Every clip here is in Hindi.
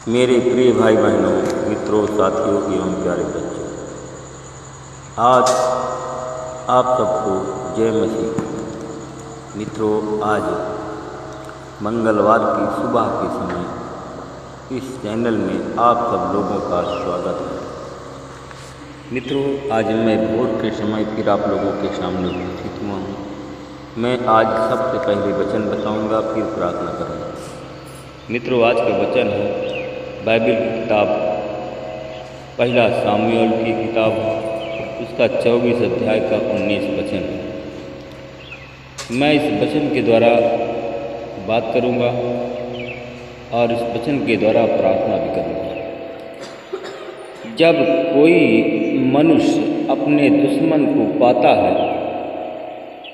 मेरे प्रिय भाई बहनों, मित्रों, साथियों एवं प्यारे बच्चों, आज आप सबको जय मसीह। मित्रों, आज मंगलवार की सुबह के समय इस चैनल में आप सब लोगों का स्वागत है। मित्रों, आज मैं भोर के समय फिर आप लोगों के सामने उपस्थित हुआ हूँ। मैं आज सबसे पहले वचन बताऊँगा, फिर प्रार्थना करूँगा। मित्रों, आज का वचन है बाइबल की किताब पहला सामुएल की किताब, उसका 24 अध्याय का 19 वचन है। मैं इस वचन के द्वारा बात करूंगा और इस वचन के द्वारा प्रार्थना भी करूंगा। जब कोई मनुष्य अपने दुश्मन को पाता है,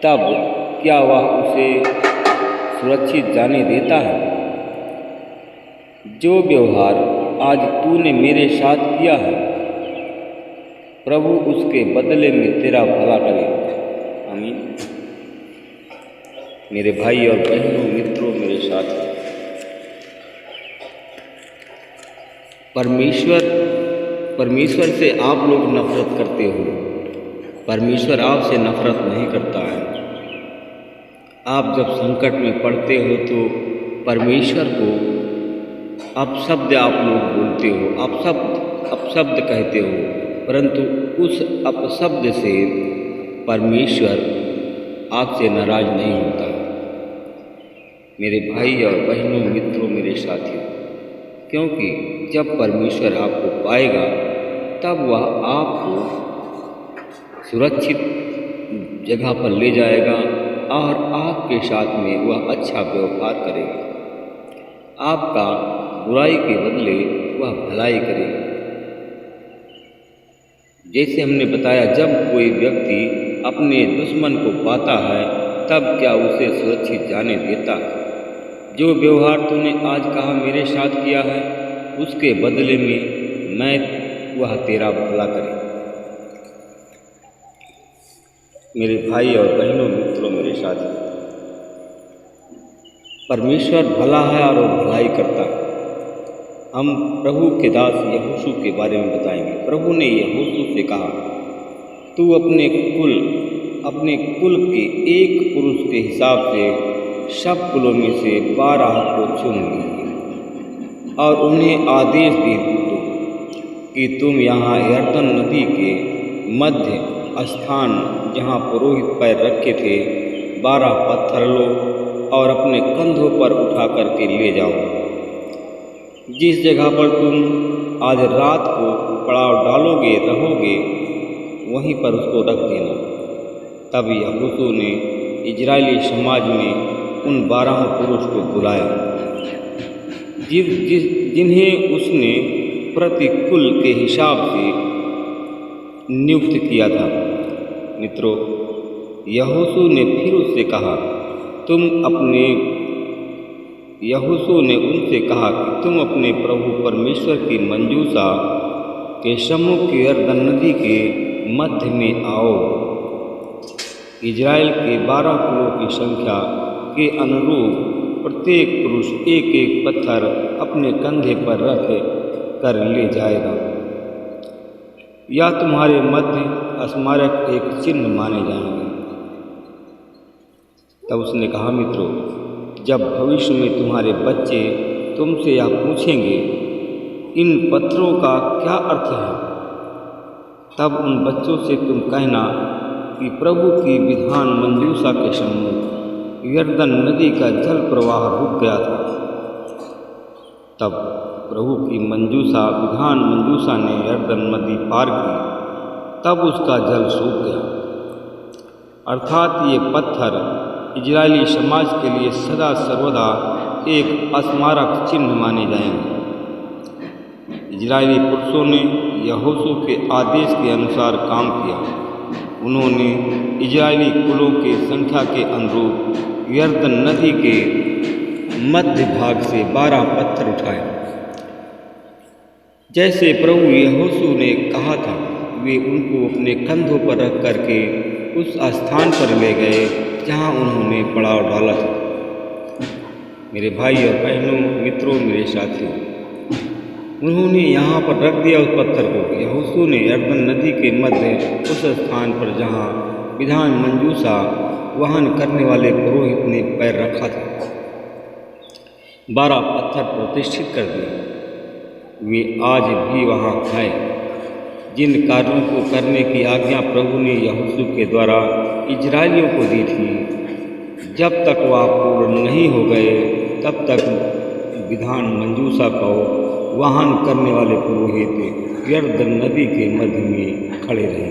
तब क्या वह उसे सुरक्षित जाने देता है? जो व्यवहार आज तूने मेरे साथ किया है, प्रभु उसके बदले में तेरा भला करे। आमीन। मेरे भाई और बहनों, मित्रों, मेरे साथ परमेश्वर से आप लोग नफरत करते हो। परमेश्वर आपसे नफरत नहीं करता है। आप जब संकट में पड़ते हो तो परमेश्वर को अपशब्द आप लोग बोलते हो, अपशब्द कहते हो, परंतु उस अपशब्द से परमेश्वर आपसे नाराज नहीं होता। मेरे भाई और बहनों, मित्रों, मेरे साथियों, क्योंकि जब परमेश्वर आपको पाएगा तब वह आपको सुरक्षित जगह पर ले जाएगा और आपके साथ में वह अच्छा व्यवहार करेगा। आपका बुराई के बदले वह भलाई करेगा। जैसे हमने बताया, जब कोई व्यक्ति अपने दुश्मन को पाता है, तब क्या उसे सुरक्षित जाने देता है? जो व्यवहार तूने आज कहा मेरे साथ किया है, उसके बदले में मैं वह तेरा भला करे। मेरे भाई और बहनों, मित्रों, मेरे साथ परमेश्वर भला है और वो भलाई करता है। हम प्रभु के दास यहोशू के बारे में बताएंगे। प्रभु ने यहोशू से कहा, तू अपने कुल के एक पुरुष के हिसाब से सब कुलों में से 12 को चुन लीजिए और उन्हें आदेश दे दो कि तुम यहाँ यरदन नदी के मध्य स्थान जहाँ पुरोहित पैर रखे थे 12 पत्थर लो और अपने कंधों पर उठा करके ले जाओ। जिस जगह पर तुम आज रात को पड़ाव रहोगे, वहीं पर उसको रख देना। तब यहोशू ने इजरायली समाज में उन 12 पुरुष को बुलाया, जिन्हें उसने प्रतिकुल के हिसाब से नियुक्त किया था। मित्रों, यहोशू ने फिर उससे कहा, यहोशू ने उनसे कहा कि तुम अपने प्रभु परमेश्वर की मंजूषा के सम्मुख की यरदन नदी के मध्य में आओ। इजराइल के 12 कुलों की संख्या के अनुरूप प्रत्येक पुरुष एक एक पत्थर अपने कंधे पर रख कर ले जाएगा। यह तुम्हारे मध्य स्मारक एक चिन्ह माने जाएंगे। तब उसने कहा, मित्रों, जब भविष्य में तुम्हारे बच्चे तुमसे यह पूछेंगे, इन पत्थरों का क्या अर्थ है, तब उन बच्चों से तुम कहना कि प्रभु की विधान मंजूषा के सम्मुख यरदन नदी का जल प्रवाह रुक गया था। तब प्रभु की विधान मंजूषा ने यरदन नदी पार की, तब उसका जल सूख गया। अर्थात ये पत्थर इजरायली समाज के लिए सदा सर्वदा एक स्मारक चिन्ह माने जाएंगे। इजरायली पुरुषों ने यहोशू के आदेश के अनुसार काम किया। उन्होंने इजरायली कुलों के संख्या के अनुरूप यरदन नदी के मध्य भाग से 12 पत्थर उठाए, जैसे प्रभु यहोशू ने कहा था। वे उनको अपने कंधों पर रख करके उस स्थान पर ले गए जहाँ उन्होंने पड़ाव डाला था। मेरे भाई और बहनों, मित्रों, मेरे साथियों, उन्होंने यहाँ पर रख दिया उस पत्थर को। यहोशू ने यरदन नदी के मध्य उस स्थान पर जहाँ विधान मंजूसा वहन करने वाले पुरोहित ने पैर रखा था 12 पत्थर प्रतिष्ठित कर दिए। वे आज भी वहाँ हैं। जिन कार्यों को करने की आज्ञा प्रभु ने यहोशू के द्वारा इजरायलियों को दी थी, जब तक वह पूर्ण नहीं हो गए तब तक विधान मंजूसा को वहन करने वाले पुरोहित यरदन नदी के मध्य में खड़े रहे।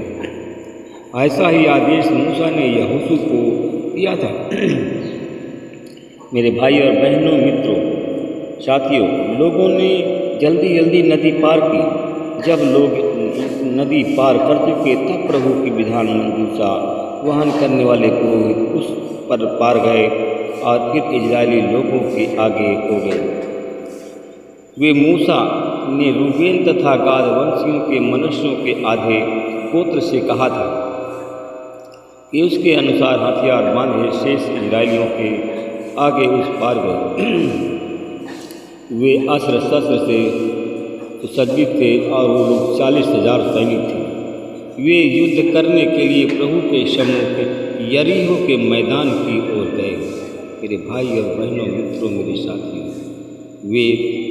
ऐसा ही आदेश मूसा ने यहोशू को दिया था। मेरे भाई और बहनों, मित्रों, साथियों, लोगों ने जल्दी जल्दी नदी पार की। जब लोग नदी पार कर चुके तब प्रभु की विधान मंजूसा वहन करने वाले पुरोहित उस पर पार गए और फिर इजरायली लोगों के आगे हो गए। वे मूसा ने रूबेन तथा गाद वंशियों के मनुष्यों के आधे गोत्र से कहा था कि उसके अनुसार हथियार बांधे शेष इजरायलियों के आगे उस पार गए। वे अस्त्र शस्त्र से सुसज्जित थे और वो लोग 40,000 सैनिक थे। वे युद्ध करने के लिए प्रभु के सम्मुख यरीहो के मैदान की ओर गए। मेरे भाई और बहनों, मित्रों, मेरे साथियों, वे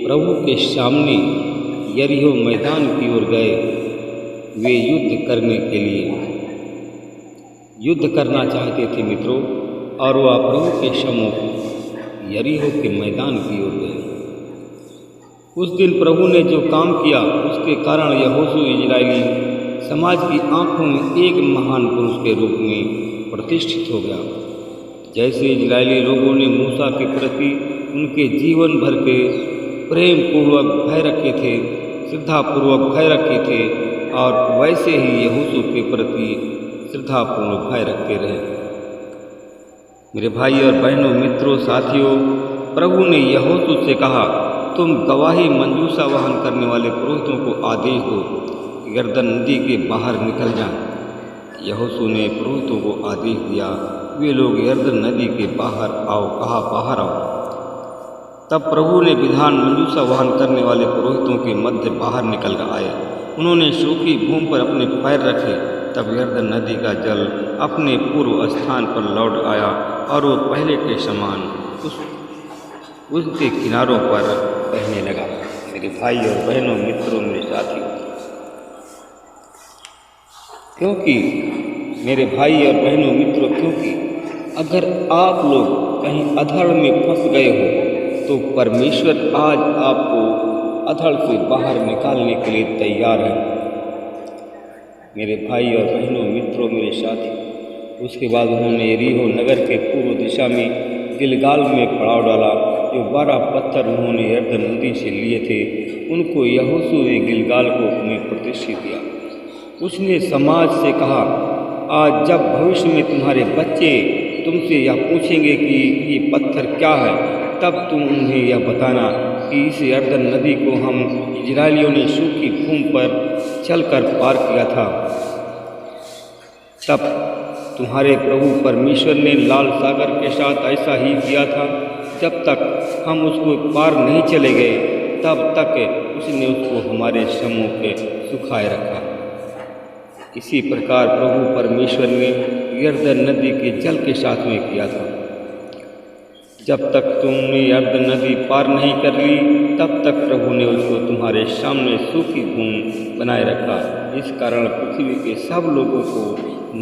प्रभु के सामने यरीहो मैदान की ओर गए। वे युद्ध करने के लिए युद्ध करना चाहते थे मित्रों, और वह प्रभु के सम्मुख यरीहो के मैदान की ओर गए। उस दिन प्रभु ने जो काम किया उसके कारण यहोशू इजरायली समाज की आंखों में एक महान पुरुष के रूप में प्रतिष्ठित हो गया। जैसे इजरायली लोगों ने मूसा के प्रति उनके जीवन भर के प्रेम पूर्वक भय रखे थे, श्रद्धापूर्वक भय रखे थे, और वैसे ही यहोशू के प्रति श्रद्धापूर्ण भय रखते रहे। मेरे भाई और बहनों, मित्रों, साथियों, प्रभु ने यहोशू से कहा, तुम गवाही मंजूसा वहन करने वाले पुरोहितों को आदेश दो कि यरदन नदी के बाहर निकल जाएं। यहोशू ने पुरोहितों को आदेश दिया। वे लोग यरदन नदी के बाहर आओ, कहा, बाहर आओ। तब प्रभु ने विधान मंजूसा वहन करने वाले पुरोहितों के मध्य बाहर निकल आए। उन्होंने सूखी भूमि पर अपने पैर रखे। तब यरदन नदी का जल अपने पूर्व स्थान पर लौट आया और वो पहले के समान उसके किनारों पर बहने लगा। मेरे भाई और बहनों, मित्रों, मेरे साथियों, क्योंकि मेरे भाई और बहनों, मित्रों, क्योंकि अगर आप लोग कहीं अधड़ में फंस गए हो तो परमेश्वर आज आपको अधड़ से बाहर निकालने के लिए तैयार है। मेरे भाई और बहनों, मित्रों, मेरे साथी, उसके बाद उन्होंने यरीहो नगर के पूर्व दिशा में गिलगाल में पड़ाव डाला। जो 12 पत्थर उन्होंने यरदन नदी से लिए थे, उनको यहोशू ने गिलगाल को में प्रतिष्ठित किया। उसने समाज से कहा, आज जब भविष्य में तुम्हारे बच्चे तुमसे यह पूछेंगे कि ये पत्थर क्या है, तब तुम उन्हें यह बताना कि इस यरदन नदी को हम इजरायलियों ने सूखी भूमि पर चलकर पार किया था। तब तुम्हारे प्रभु परमेश्वर ने लाल सागर के साथ ऐसा ही किया था। जब तक हम उसको पार नहीं चले गए तब तक उसने उसको हमारे सम्मुख सुखाए रखा। इसी प्रकार प्रभु परमेश्वर ने यरदन नदी के जल के साथ में किया था। जब तक तुमने यरदन नदी पार नहीं कर ली तब तक प्रभु ने उसको तुम्हारे सामने सूखी भूमि बनाए रखा। इस कारण पृथ्वी के सब लोगों को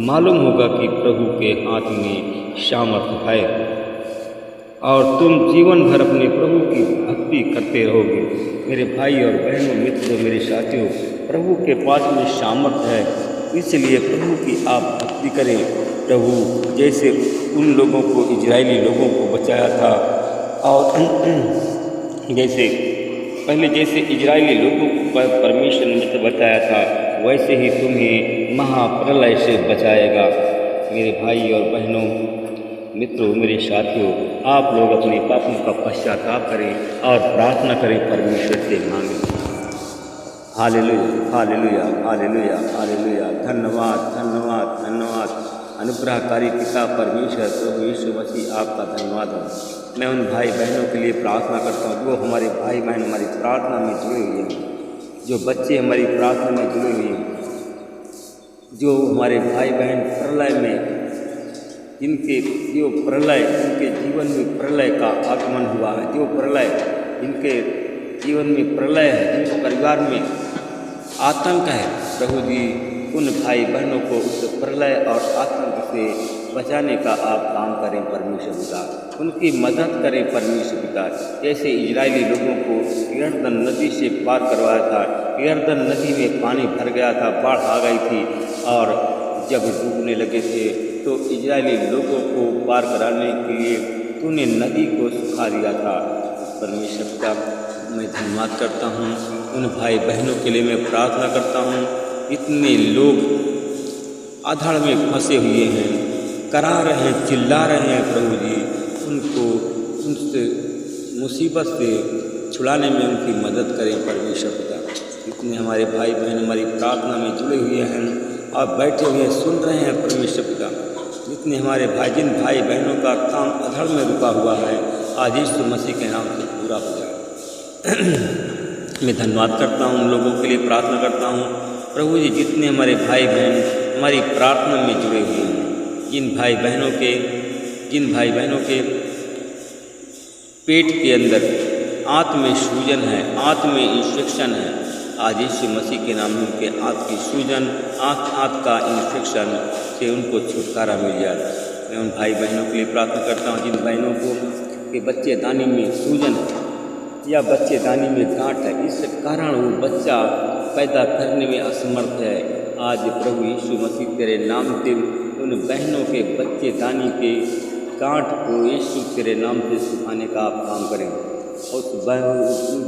मालूम होगा कि प्रभु के हाथ में सामर्थ्य है, और तुम जीवन भर अपने प्रभु की भक्ति करते रहोगे। मेरे भाई और बहनों, मित्रों, मेरे साथियों, प्रभु के पास में सामर्थ्य है, इसलिए प्रभु की आप भक्ति करें। प्रभु जैसे उन लोगों को, इजरायली लोगों को बचाया था, और जैसे पहले जैसे इजरायली लोगों को परमेश्वर ने बचाया था, वैसे ही तुम्हें महाप्रलय से बचाएगा। मेरे भाई और बहनों, मित्रों, मेरे साथियों, आप लोग अपने पापों का पश्चाताप करें और प्रार्थना करें, परमेश्वर से मांगें। Hallelujah, hallelujah, hallelujah, hallelujah. धन्यवाद, धन्यवाद, धन्यवाद। अनुग्रहकारी पिता परमेश्वर प्रभु यीशु मसीह आपका धन्यवाद हो। मैं उन भाई बहनों के लिए प्रार्थना करता हूँ जो हमारे भाई बहन हमारी प्रार्थना में जुड़े हुए हैं, जो बच्चे हमारी प्रार्थना में जुड़े हुए हैं, जो हमारे भाई बहन प्रलय में जिनके जीवन में प्रलय का आगमन हुआ है, जो प्रलय जिनके जीवन में प्रलय है, जिनके परिवार में आतंक है, प्रभु जी उन भाई बहनों को उस प्रलय और आतंक से बचाने का आप काम करें परमेश्वर पिता, उनकी मदद करें परमेश्वर पिता। जैसे इजरायली लोगों को यरदन नदी से पार करवाया था, यरदन नदी में पानी भर गया था, बाढ़ आ गई थी और जब डूबने लगे थे तो इजरायली लोगों को पार कराने के लिए तूने नदी को सुखा दिया था। परमेश्वर पिता मैं धन्यवाद करता हूँ, उन भाई बहनों के लिए मैं प्रार्थना करता हूँ। इतने लोग आधार में फंसे हुए हैं, करा रहे हैं, चिल्ला रहे हैं, प्रभु जी उनको उनसे मुसीबत से छुड़ाने में उनकी मदद करें परमेश्वर पिता। इतने हमारे भाई बहन हमारी प्रार्थना में जुड़े हुए हैं और बैठे हुए सुन रहे हैं परमेश्वर पिता। जितने हमारे जिन भाई बहनों का काम अधड़ में रुका हुआ है, आज यीशु मसीह के नाम से पूरा हो जाए। मैं धन्यवाद करता हूँ, उन लोगों के लिए प्रार्थना करता हूँ प्रभु जी जितने हमारे भाई बहन हमारी प्रार्थना में जुड़े हुए हैं, जिन भाई बहनों के पेट के अंदर आत्म सूजन है, आत्म इन्फेक्शन है, आज यीशु मसीह के नाम में उनके आँत की सूजन, आँत का इन्फेक्शन से उनको छुटकारा मिल जाए। मैं उन भाई बहनों के लिए प्रार्थना करता हूँ जिन बहनों को के बच्चेदानी में सूजन है या बच्चेदानी में गांठ है, इस कारण वो बच्चा पैदा करने में असमर्थ है। आज प्रभु यीशु मसीह तेरे नाम से उन बहनों के बच्चेदानी के गांठ को यीशु तेरे नाम से सुखाने का आप काम करें। और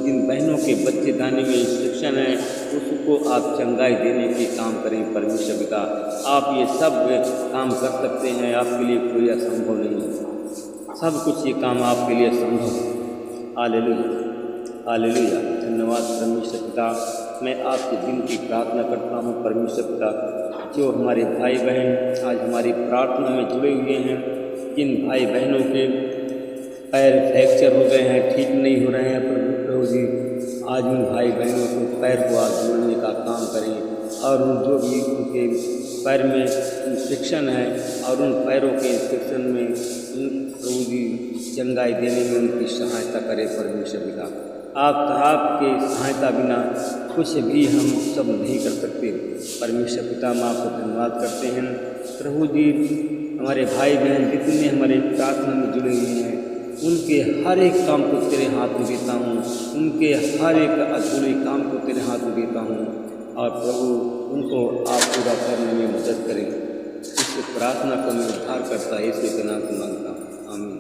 जिन बहनों के बच्चेदानी में इंस्ट्रक्शन है उसको आप चंगाई देने के काम करें परमेश्वर पिता। आप ये सब काम कर सकते हैं, आपके लिए कोई असंभव नहीं है, सब कुछ ये काम आपके लिए संभव है। हालेलुया, हालेलुया, धन्यवाद परमेश्वर पिता। मैं आपके दिन की प्रार्थना करता हूँ परमेश्वर पिता, जो हमारे भाई बहन आज हमारी प्रार्थना में जुड़े हुए हैं, जिन भाई बहनों के पैर फ्रैक्चर हो गए हैं, ठीक नहीं हो रहे हैं प्रभु जी, आज उन भाई बहनों को पैर को आज जोड़ने का काम करें और उन जो भी उनके पैर में इन्फेक्शन है और उन पैरों के इन्फेक्शन में प्रभु जी चंगाई देने में उनकी सहायता करें परमेश्वर पिता। आपके सहायता बिना कुछ भी हम सब नहीं कर सकते परमेश्वर पिता। हम आपको धन्यवाद करते हैं प्रभु जी। हमारे भाई बहन जितने हमारे प्रार्थना में जुड़े हुए हैं उनके हर एक काम को तेरे हाथ में देता हूँ, उनके हर एक अधूरे काम को तेरे हाथ में देता हूँ और प्रभु उनको आप पूरा करने में मदद करें। इस प्रार्थना को मैं उद्धार करता है, इसी के नाम से मांगता हूँ, आमीन।